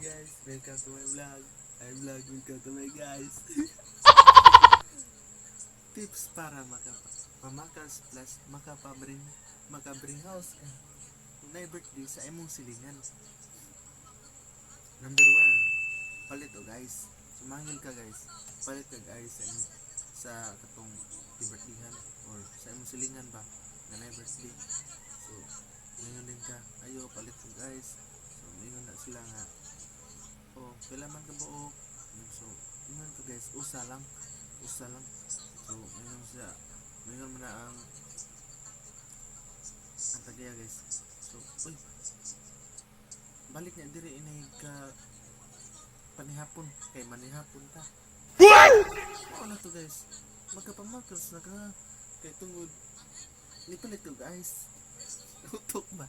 guys, welcome to my vlog. Welcome to my guys. Tips para makapamakas plus makabring house ka. Kung na birthday sa imong silingan. Number 1, palit o guys. Sumangil ka guys. Palit ka guys sa katong birthdayhan or sa imong silingan ba na birthday. So, ngayon din ka, ayo palit ko guys. So, ngayon na sila nga. Oh, kailangan ka buo. So, ngayon ka guys, usa lang. So, ngayon mo na ang tagaya guys. So, uy, balik niya diri inay ka panihapon. Kay manihapon ka. Ano na to guys? Magkapamakers na ka. Kay tungod, nipalit ko guys. Utok ba?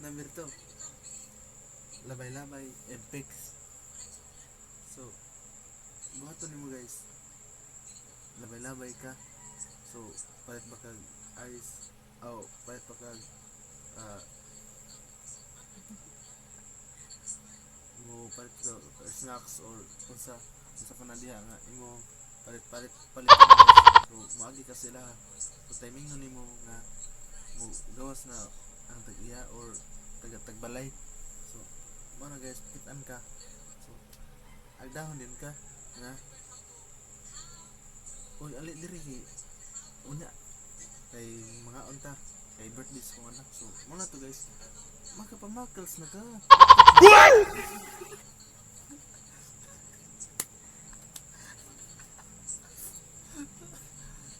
Number 2, labay-labay and pics. So, buhaton nimo guys. Labay-labay ka. So, palit ba kag ice? Oh, palit ba kag mo palit ka snacks or unsa pa na diha nga imo palit ka guys. So, maagi ka sila. So, timingon nimo nga mo gawas na ang tag-iya or tagbalay. So, mana guys, pitan ka. So, agdahon din ka nga uy, ali diri una kay mga unta kay birthdays kong anak. So, muna to guys, makapamakals na ka.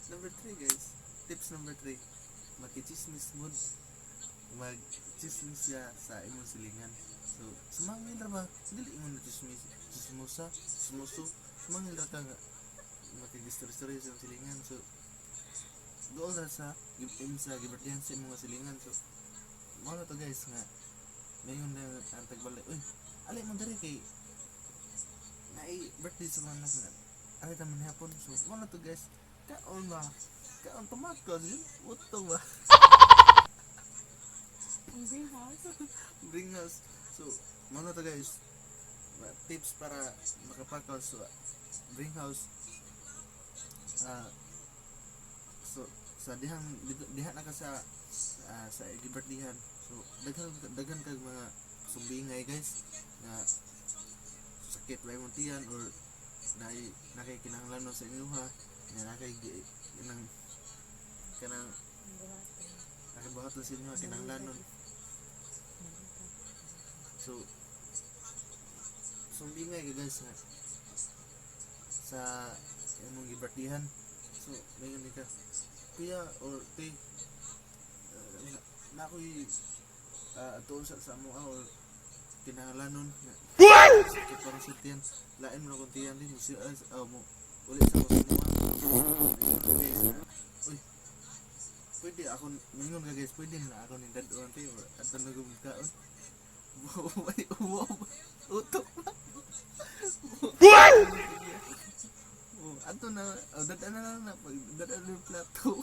Number 3 guys, tips number 3, makichismis mood. Mag-chismis siya sa imong silingan. So, sumangil ra ba? Dili mo na chismoso. Sumangil ra ka nga makigistorya sa silingan. So, doon ra sa gibertihan sa imong silingan. So, muna to guys nga ngayon na ang tagbalay. Uy, alay mo diri kay nai birthday sa mga anak nga. Alay ta man hapon. So, muna to guys. Kaon pamakos yun. Uto ba? Bring house. So, muna to guys. Tips para makapakos. So, bring house. So, sa diha na ka sa birthdayhan. So, daghan kag mga sumbingay guys nga sakit ba imong tiyan or nakay kinahanglan sa inyo ha. Nakay kanang nakabuhat sa inyo kinahanglan. So, sumbingay ka guys nga sa imong birthdayhan. So, ngayon ka kuya or kay na ako'y atuon sa mo or kinahanglanon sakit para sa tiyan. Lain mo na kung tiyan din mo ulit sa kusin mo. Uy, pwede ako mingon ka guys, pwede na ako nindad o ante or ato na gumikaon. Utok pa. Ato na, dadaan na lang na pag dadaan yung plato.